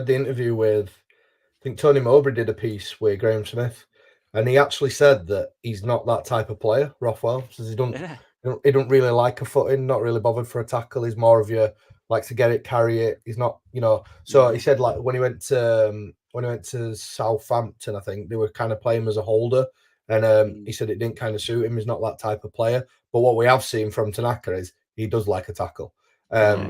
the interview with, I think Tony Mowbray did a piece with Graham Smith, and he actually said that he's not that type of player. Rothwell says he don't really like a footing, not really bothered for a tackle. He's more of your likes to get it, carry it. He's not, you know. So he said, like, when he went to Southampton, I think they were kind of playing him as a holder, and he said it didn't kind of suit him. He's not that type of player. But what we have seen from Tanaka is he does like a tackle.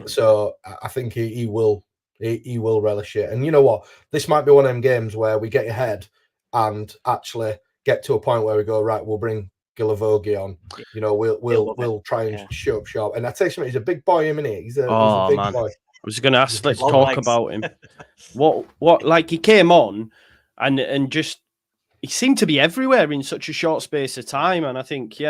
So I think he will relish it. And you know what? This might be one of them games where we get ahead and actually get to a point where we go, right, we'll bring Guilavogui on. You know, we'll try and show up sharp. And I tell you something, he's a big boy, isn't he? He's a big boy. I was going to ask, let's talk about him. What like he came on and just he seemed to be everywhere in such a short space of time. And I think,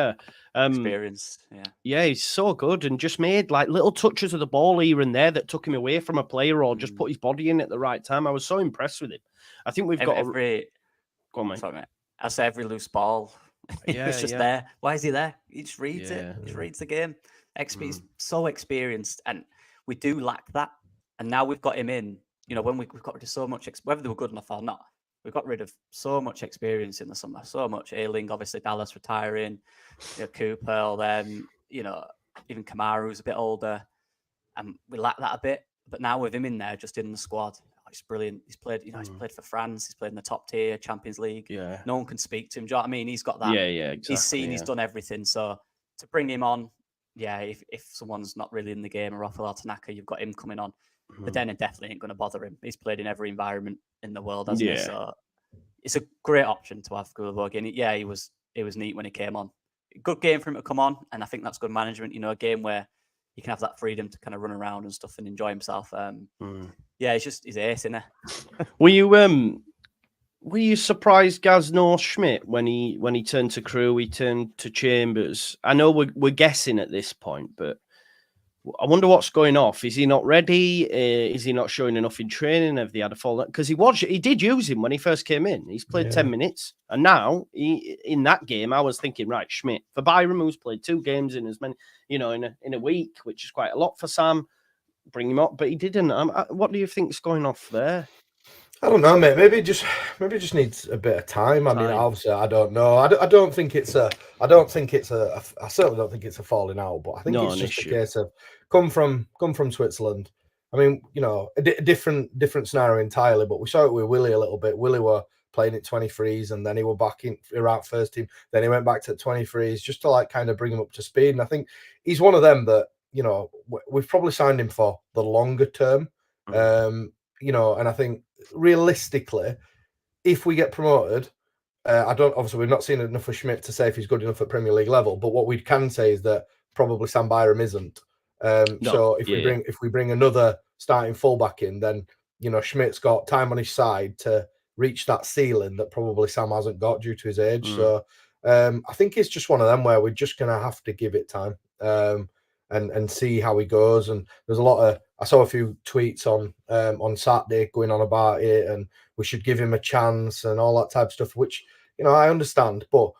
experience. Yeah, he's so good and just made like little touches of the ball here and there that took him away from a player or just put his body in at the right time. I was so impressed with him. I think we've got every. Go on, mate. Sorry, mate. I say every loose ball. It's just there. Why is he there? He just reads it. He just reads the game. He's so experienced, and we do lack that. And now we've got him in. You know, when we've got rid of so much, whether they were good enough or not, we've got rid of so much experience in the summer. So much. Ailing, obviously, Dallas retiring. You know, Cooper, all them. You know, even Kamaru's a bit older, and we lack that a bit. But now with him in there, just in the squad, he's brilliant. He's played, he's played for France. He's played in the top tier, Champions League. Yeah. No one can speak to him. Do you know what I mean? He's got that. Yeah, exactly. He's seen, he's done everything. So to bring him on, if someone's not really in the game, or Rafael Tanaka, you've got him coming on. But then it definitely ain't going to bother him. He's played in every environment in the world, hasn't he? So it's a great option to have Guilavogui. And it was neat when he came on. Good game for him to come on, and I think that's good management. A game where he can have that freedom to kind of run around and stuff and enjoy himself. He's ace, isn't he? Were you surprised Gaz no Schmidt when he turned to Crew, he turned to Chambers? I know we're guessing at this point, but I wonder what's going off. Is he not ready? Is he not showing enough in training? Have they had a fall? Because he did use him when he first came in. He's played 10 minutes. And now, in that game, I was thinking, right, Schmidt. For Byram, who's played 2 games in as many, in a week, which is quite a lot for Sam, bring him up. But he didn't. What do you think is going off there? I don't know, mate. Maybe it just needs a bit of time. I mean, obviously, I don't know. I don't think it's a. I certainly don't think it's a falling out. But I think it's just a case of come from Switzerland. I mean, a different scenario entirely. But we saw it with Willie a little bit. Willie were playing at 23s, and then he were back in Iraq first team. Then he went back to 23s just to kind of bring him up to speed. And I think he's one of them that we've probably signed him for the longer term. And I think realistically, if we get promoted, obviously we've not seen enough of Schmidt to say if he's good enough at Premier League level, but what we can say is that probably Sam Byram isn't. So if we bring another starting fullback in, then Schmidt's got time on his side to reach that ceiling that probably Sam hasn't got due to his age. So I think it's just one of them where we're just gonna have to give it time. And see how he goes. And there's a lot of, I saw a few tweets on Saturday going on about it, and we should give him a chance and all that type of stuff, which, I understand, but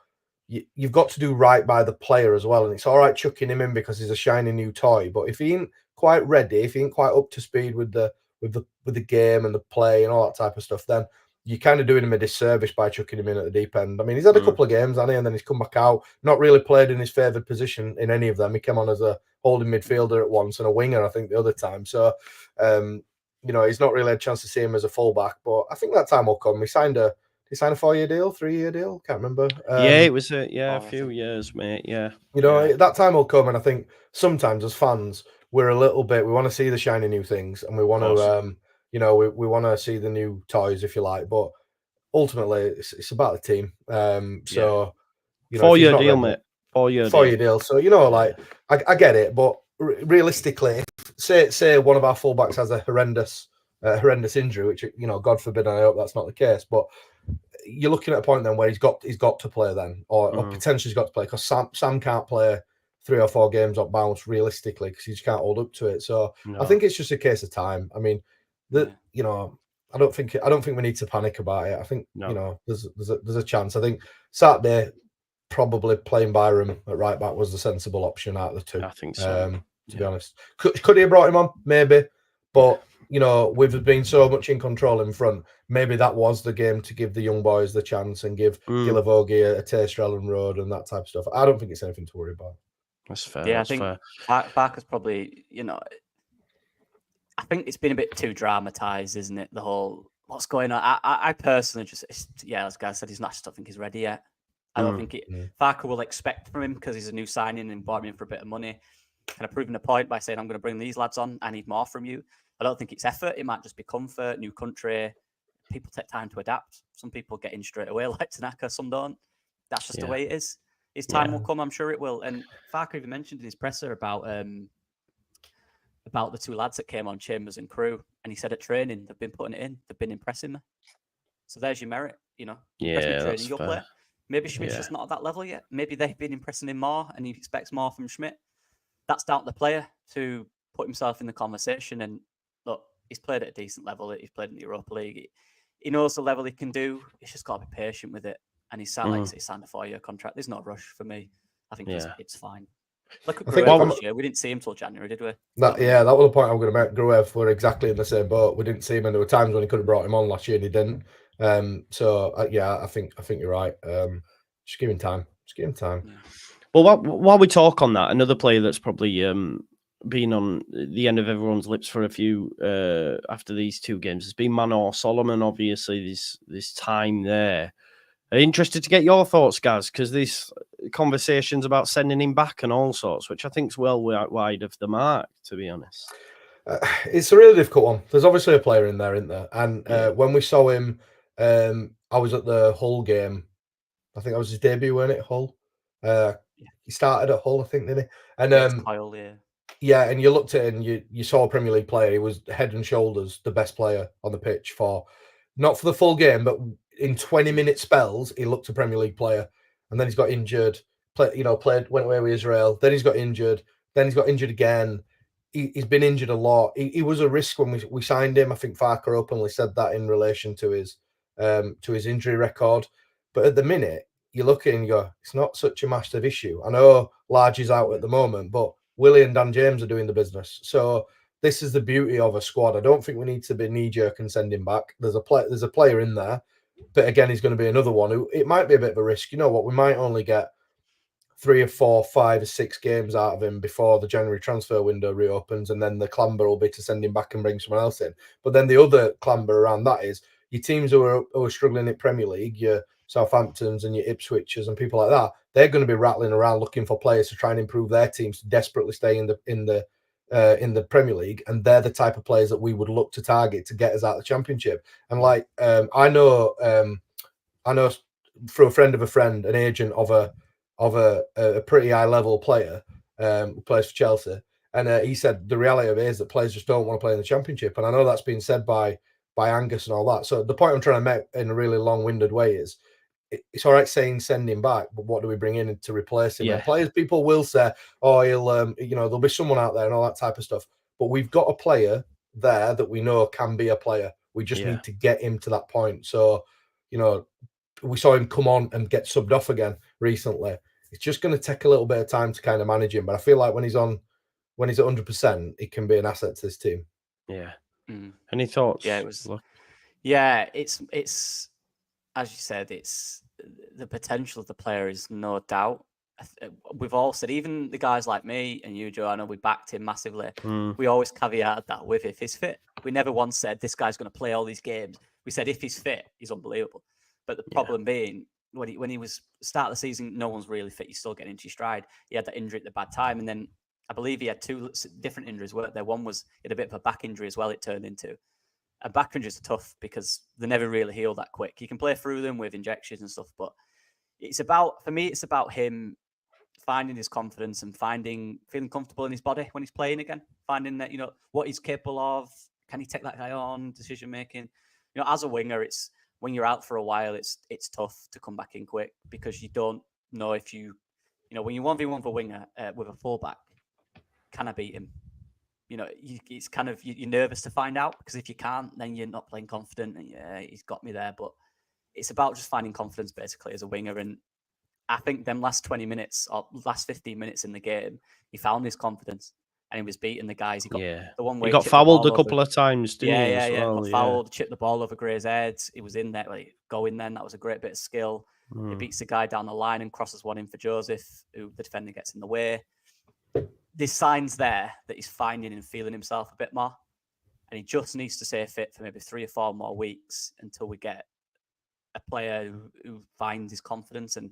you've got to do right by the player as well. And it's all right chucking him in because he's a shiny new toy, but if he ain't quite ready, if he ain't quite up to speed with the game and the play and all that type of stuff, then you're kind of doing him a disservice by chucking him in at the deep end. I mean, he's had a couple of games, hasn't he? And then he's come back out, not really played in his favoured position in any of them. He came on as a holding midfielder at once and a winger, I think, the other time. So, he's not really had a chance to see him as a fullback. But I think that time will come. He signed a 4-year deal, 3-year deal? Can't remember. It was a few years, mate. Yeah. That time will come. And I think sometimes as fans, we want to see the shiny new things, and we want to, we want to see the new toys, if you like. But ultimately, it's about the team. 4-year deal, mate. 4-year deal. So I get it, but realistically, say one of our fullbacks has a horrendous injury, which God forbid, and I hope that's not the case. But you're looking at a point then where he's got to play then, or potentially he's got to play, because Sam can't play 3 or 4 games up bounce realistically because he just can't hold up to it. So I think it's just a case of time. I mean, I don't think we need to panic about it. I think there's a chance. I think Saturday, probably playing Byram at right back was the sensible option out of the 2. I think so. To be honest, could he have brought him on? Maybe, but we've been so much in control in front. Maybe that was the game to give the young boys the chance and give Guilavogui a taste for Ellen Road and that type of stuff. I don't think it's anything to worry about. That's fair. Yeah, I think Barker's probably, I think it's been a bit too dramatised, isn't it? The whole what's going on. I personally as guys said, I just don't think he's ready yet. I don't think Farker will expect from him because he's a new signing and bought him in for a bit of money. Kind of proving a point by saying, I'm going to bring these lads on. I need more from you. I don't think it's effort. It might just be comfort, new country. People take time to adapt. Some people get in straight away like Tanaka, some don't. That's just the way it is. His time will come, I'm sure it will. And Farker even mentioned in his presser about the 2 lads that came on, Chambers and Crew. And he said at training, they've been putting it in. They've been impressing me. So there's your merit, That's you'll play. Maybe Schmidt's just not at that level yet. Maybe they've been impressing him more and he expects more from Schmidt. That's down to the player to put himself in the conversation. And look, he's played at a decent level. He's played in the Europa League. He knows the level he can do. He's just got to be patient with it. And he signed a 4-year contract. There's no rush for me. I think it's fine. Look at Gruev this year. We didn't see him till January, did we? That was the point I'm going to make. Gruev were exactly in the same boat. We didn't see him, and there were times when he could have brought him on last year and he didn't. I think you're right. Just give him time. Yeah. Well, while we talk on that, another player that's probably been on the end of everyone's lips for a few after these two games has been Manor Solomon. Obviously, this time there. I'm interested to get your thoughts, guys, because these conversations about sending him back and all sorts, which I think is well wide of the mark, to be honest. It's a really difficult one. There's obviously a player in there, isn't there? And when we saw him, I was at the Hull game. I think that was his debut, wasn't it, Hull? He started at Hull, I think, didn't he? And Kyle, yeah, and you looked at it and you saw a Premier League player. He was head and shoulders the best player on the pitch for, not for the full game, but in 20-minute spells, he looked a Premier League player. And then he's got injured, went away with Israel. Then he's got injured. Then he's got injured again. He's been injured a lot. He was a risk when we signed him. I think Farker openly said that in relation to his injury record. But at the minute, you look at it and you go, it's not such a massive issue. I know Large is out at the moment, but Willie and Dan James are doing the business. So this is the beauty of a squad. I don't think we need to be knee-jerk and send him back. There's a player in there, but again, he's going to be another one who it might be a bit of a risk. You know what? We might only get 3 or 4, 5 or 6 games out of him before the January transfer window reopens, and then the clamber will be to send him back and bring someone else in. But then the other clamber around that is your teams who are struggling in Premier League, your Southamptons and your Ipswichs and people like that, they're going to be rattling around looking for players to try and improve their teams to desperately stay in the Premier League, and they're the type of players that we would look to target to get us out of the Championship. And like I know through a friend of a friend, an agent of a pretty high level player who plays for Chelsea, and he said the reality of it is that players just don't want to play in the Championship. And I know that's been said by Angus and all that. So the point I'm trying to make in a really long-winded way is, it's all right saying send him back, but what do we bring in to replace him? And players, people will say, oh, he'll, there'll be someone out there and all that type of stuff. But we've got a player there that we know can be a player. We just need to get him to that point. So, we saw him come on and get subbed off again recently. It's just going to take a little bit of time to kind of manage him. But I feel like when he's at 100%, he can be an asset to this team. Yeah. Any thoughts? Yeah, it was. Yeah, it's as you said, it's the potential of the player is no doubt. We've all said, even the guys like me and you, Joe, I know we backed him massively. We always caveated that with if he's fit. We never once said this guy's going to play all these games. We said if he's fit, he's unbelievable. But the problem being, when he was start of the season, no one's really fit. He's still getting into your stride. He had that injury at the bad time, and then I believe he had 2 different injuries. Weren't there? One was he had a bit of a back injury as well. It turned into. And back injuries are tough because they never really heal that quick. You can play through them with injections and stuff, but for me, it's about him finding his confidence and feeling comfortable in his body when he's playing again. Finding that, what he's capable of. Can he take that guy on? Decision making. As a winger, it's when you're out for a while, it's tough to come back in quick because you don't know if when you 1v1 for a winger with a fullback, can I beat him? It's kind of, you're nervous to find out because if you can't, then you're not playing confident and he's got me there. But it's about just finding confidence basically as a winger. And I think them last 20 minutes or last 15 minutes in the game, he found his confidence and he was beating the guys. He got the one way he got fouled a couple of times, didn't he? Yeah. Got fouled, chipped the ball over Gray's head. He was in there, going then. That was a great bit of skill. He beats the guy down the line and crosses one in for Joseph, who the defender gets in the way. There's signs there that he's finding and feeling himself a bit more. And he just needs to stay fit for maybe 3 or 4 more weeks until we get a player who finds his confidence. And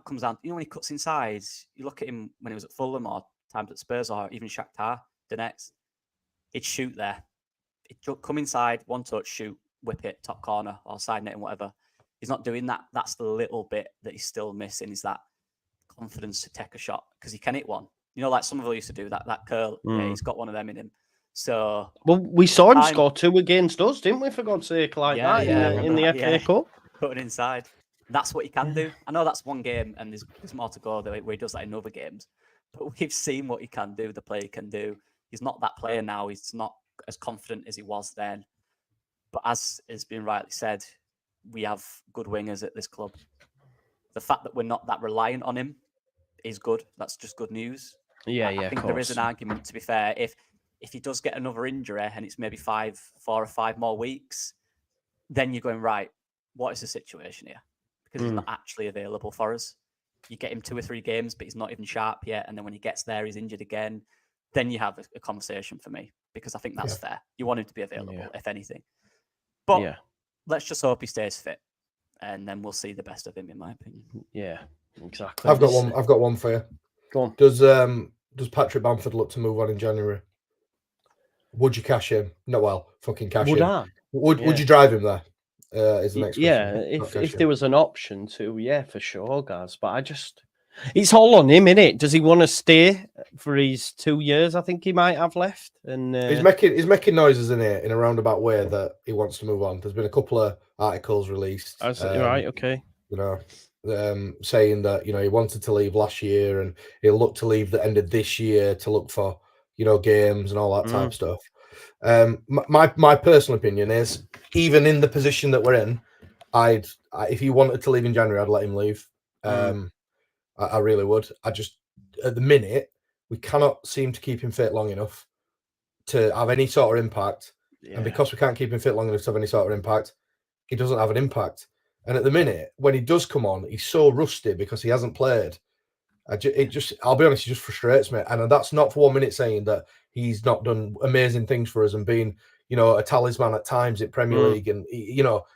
comes down, when he cuts inside, you look at him when he was at Fulham or times at Spurs or even Shakhtar, Donetsk, he'd shoot there. He'd come inside, one touch, shoot, whip it, top corner or side net and whatever. He's not doing that. That's the little bit that he's still missing, is that confidence to take a shot because he can hit one. Like some of us used to do that curl. Yeah, he's got one of them in him. So, well, we saw him score 2 against us, didn't we? For God's sake, that in the FA Cup, putting inside. That's what he can do. I know that's one game, and there's more to go where he does that in other games. But we've seen what he can do. The player can do. He's not that player now. He's not as confident as he was then. But as has been rightly said, we have good wingers at this club. The fact that we're not that reliant on him is good. That's just good news. I think there is an argument, to be fair, if he does get another injury and it's maybe 4 or 5 more weeks, then you're going, right, what is the situation here? Because he's not actually available for us. You get him 2 or 3 games, but he's not even sharp yet. And then when he gets there, he's injured again. then you have a conversation for me, because I think that's fair. You want him to be available, if anything. But let's just hope he stays fit, and then we'll see the best of him, in my opinion. Yeah, exactly. I've got one for you. Go on. Does Patrick Bamford look to move on in January? Would you cash him? No, well, fucking cash him. Would you drive him there? Is the next question. If there was an option to, for sure, guys. But it's all on him, innit? Does he want to stay for his 2 years? I think he might have left. And he's making noises in a roundabout way that he wants to move on. There's been a couple of articles released. Right, okay. You know, saying that he wanted to leave last year and he'll look to leave the end of this year to look for games and all that type of stuff. My personal opinion is, even in the position that we're in, if he wanted to leave in January, I'd let him leave. I really would. At the minute, we cannot seem to keep him fit long enough to have any sort of impact. Yeah. And because we can't keep him fit long enough to have any sort of impact, he doesn't have an impact. And at the minute, when he does come on, he's so rusty because he hasn't played. I'll be honest, it just frustrates me. And that's not for 1 minute saying that he's not done amazing things for us and been, a talisman at times in Premier League. And,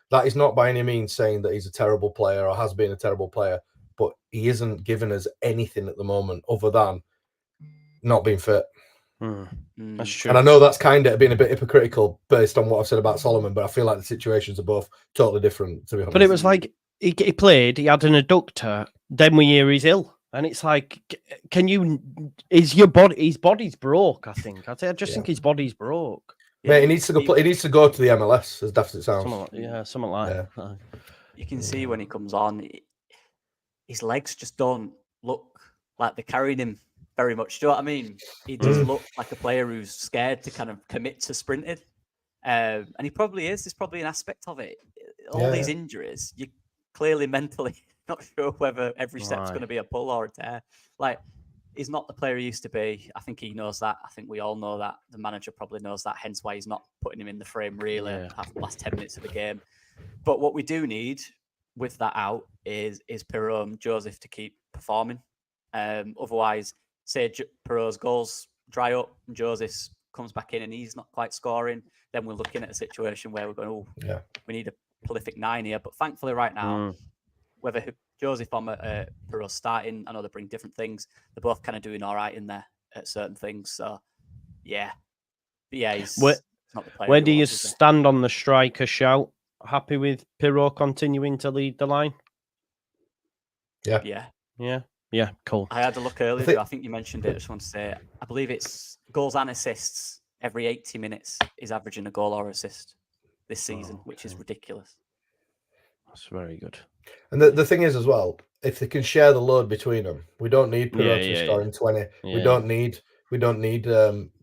that is not by any means saying that he's a terrible player or has been a terrible player. But he isn't giving us anything at the moment other than not being fit. That's true. And I know that's kind of being a bit hypocritical based on what I've said about Solomon, but I feel like the situations are both totally different, to be honest. But it was like he played, he had an adductor, then we hear he's ill. And it's like, his body's broke, I think. I just think his body's broke. Yeah, he needs to go play, he needs to go to the MLS, as daft as it sounds. Something like that. You can see when he comes on, his legs just don't look like they're carrying him very much. Do you know what I mean? He does look like a player who's scared to kind of commit to sprinting. And he probably is. There's probably an aspect of it. All these injuries, you're clearly mentally not sure whether every step's going to be a pull or a tear. Like, he's not the player he used to be. I think he knows that. I think we all know that. The manager probably knows that, hence why he's not putting him in the frame really after the last 10 minutes of the game. But what we do need with that out is Pirot and Joseph to keep performing. Otherwise, say Pirot's goals dry up and Joseph comes back in and he's not quite scoring, then we're looking at a situation where we're going, we need a prolific 9 here. But thankfully right now, whether Joseph or Pirot starting, I know they bring different things. They're both kind of doing all right in there at certain things. So, yeah. But yeah, he's not the player. Where do you stand on the striker shout? Happy with Pirot continuing to lead the line? Yeah, cool. I had a look earlier. I think you mentioned it. I just want to say, I believe it's goals and assists. Every 80 minutes is averaging a goal or assist this season, which is ridiculous. That's very good. And the thing is as well, if they can share the load between them, we don't need Pirot to be scoring 20. We don't need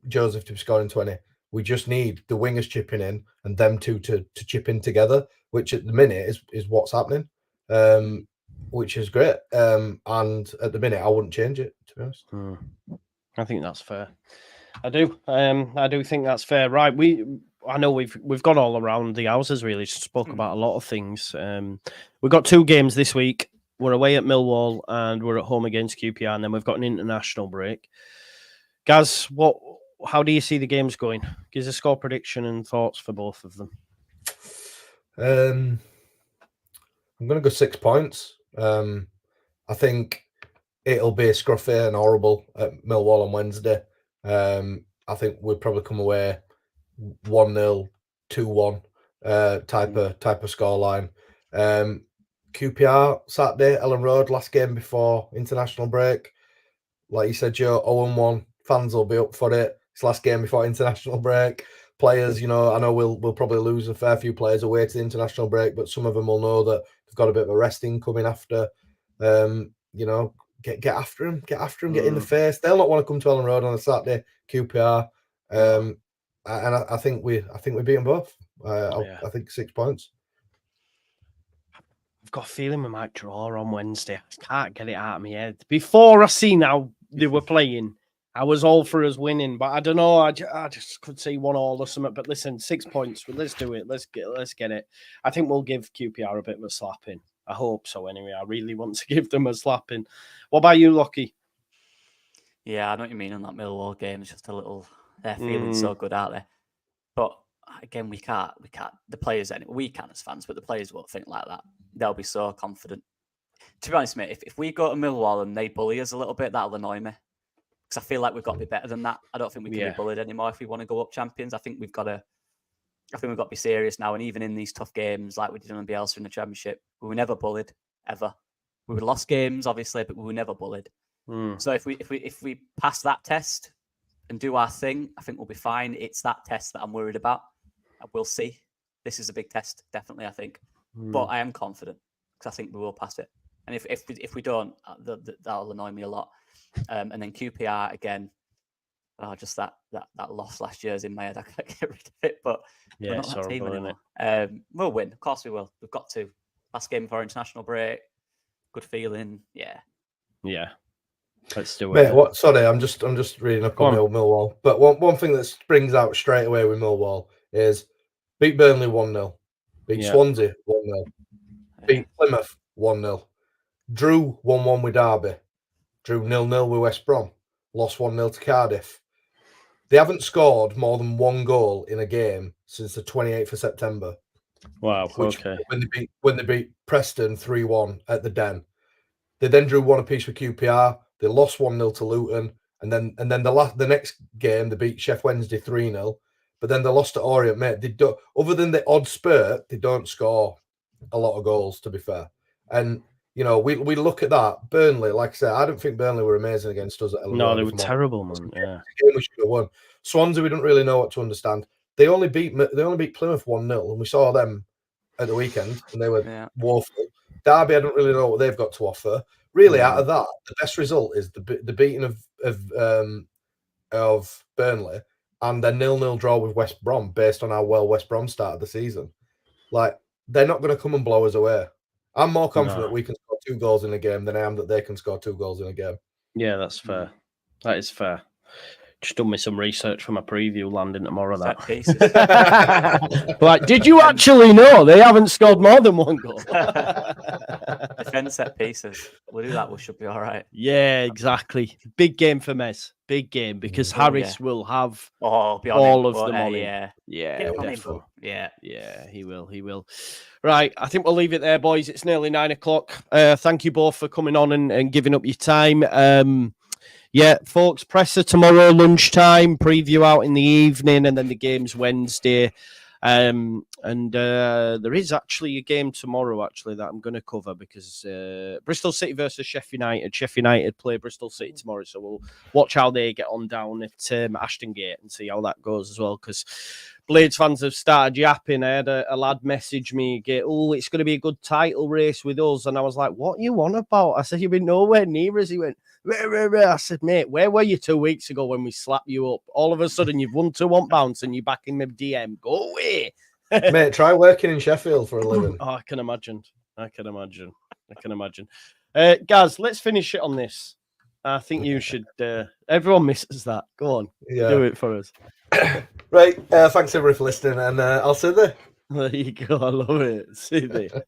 Joseph to be scoring 20. We just need the wingers chipping in and them two to chip in together, which at the minute is what's happening, which is great. And at the minute, I wouldn't change it, to be honest. I think that's fair. I do. I do think that's fair. Right. I know we've gone all around the houses, really. Spoke about a lot of things. We've got 2 games this week. We're away at Millwall and we're at home against QPR, and then we've got an international break. Gaz, how do you see the games going? Give us a score prediction and thoughts for both of them. I'm going to go 6 points. I think it'll be scruffy and horrible at Millwall on Wednesday. I think we'll probably come away 1-0, 2-1 type of scoreline. QPR Saturday, Ellen Road, last game before international break. Like you said, Joe, 0-1. Fans will be up for it. It's last game before international break. Players, I know we'll probably lose a fair few players away to the international break, but some of them will know that they've got a bit of a resting coming after. Get after them, get in the face. They'll not want to come to Ellen Road on a Saturday. QPR, and I think we beat them both. I think 6 points. I've got a feeling we might draw on Wednesday. I can't get it out of my head. Before I seen how they were playing, I was all for us winning, but I don't know. I just could see 1-1 or something. But listen, 6 points. Let's do it. Let's get it. I think we'll give QPR a bit of a slapping. I hope so. Anyway, I really want to give them a slapping. What about you, Lockie? Yeah, I know what you mean on that Millwall game. It's just a little, they're feeling so good, aren't they? But again, we can't, the players, we can as fans, but the players won't think like that. They'll be so confident. To be honest, mate, if we go to Millwall and they bully us a little bit, that'll annoy me. Because I feel like we've got to be better than that. I don't think we can be bullied anymore if we want to go up champions. I think we've got to be serious now. And even in these tough games, like we did on Bielsa in the Championship, we were never bullied, ever. We lost games, obviously, but we were never bullied. So if we pass that test and do our thing, I think we'll be fine. It's that test that I'm worried about. We'll see. This is a big test, definitely, I think. But I am confident because I think we will pass it. And if we don't, that'll annoy me a lot. And then QPR again. Just that loss last year is in my head. I can't get rid of it. But we're not that team anymore. We'll win. Of course we will. We've got to. Last game before international break. Good feeling. Yeah. Let's do it. Mate, sorry, I'm just reading up on Millwall. But one thing that springs out straight away with Millwall is beat Burnley 1-0, beat Swansea 1-0, beat Plymouth 1-0, drew 1-1 with Derby, drew 0-0 with West Brom, lost 1-0 to Cardiff. They haven't scored more than one goal in a game since the 28th of September. Wow. When they beat Preston 3-1 at the Den. They then drew 1 apiece with QPR. They lost 1-0 to Luton, and then the next game they beat Sheff Wednesday 3-0. But then they lost to Orient, mate. They don't, other than the odd spurt, they don't score a lot of goals. To be fair, and we look at that Burnley. Like I said, I don't think Burnley were amazing against us. No, they were terrible, man. Yeah, we should have won. Swansea, we don't really know what to understand. They only beat Plymouth 1-0, and we saw them at the weekend, and they were woeful. Derby, I don't really know what they've got to offer. Really, out of that, the best result is the beating of Burnley and their 0-0 draw with West Brom, based on how well West Brom started the season. Like, they're not going to come and blow us away. I'm more confident we can score 2 goals in a game than I am that they can score 2 goals in a game. Yeah, that's fair. That is fair. Just done me some research for my preview landing tomorrow. Like, did you actually know they haven't scored more than 1 goal? Defend set pieces. We'll do that. We should be all right. Yeah, exactly. Big game for Mez. Big game because Harris will have all of the money. Yeah, he will. Right, I think we'll leave it there, boys. It's nearly 9 o'clock. Thank you both for coming on and giving up your time. Yeah, folks, presser tomorrow lunchtime, preview out in the evening, and then the game's Wednesday. And there is actually a game tomorrow, that I'm going to cover because Bristol City versus Sheffield United. Sheffield United play Bristol City tomorrow, so we'll watch how they get on down at Ashton Gate and see how that goes as well, because Blades fans have started yapping. I had a lad message me, it's going to be a good title race with us. And I was like, what are you on about? I said, you've been nowhere near us. He went, I said, mate, where were you 2 weeks ago when we slapped you up? All of a sudden, you've won 2-1 bounce and you're back in my DM. Go away. Mate, try working in Sheffield for a living. Oh, I can imagine. Gaz, let's finish it on this. I think you should. Everyone misses that. Go on. Do it for us. Right. Thanks, everybody, for listening. And I'll see you there. There you go. I love it. See you there.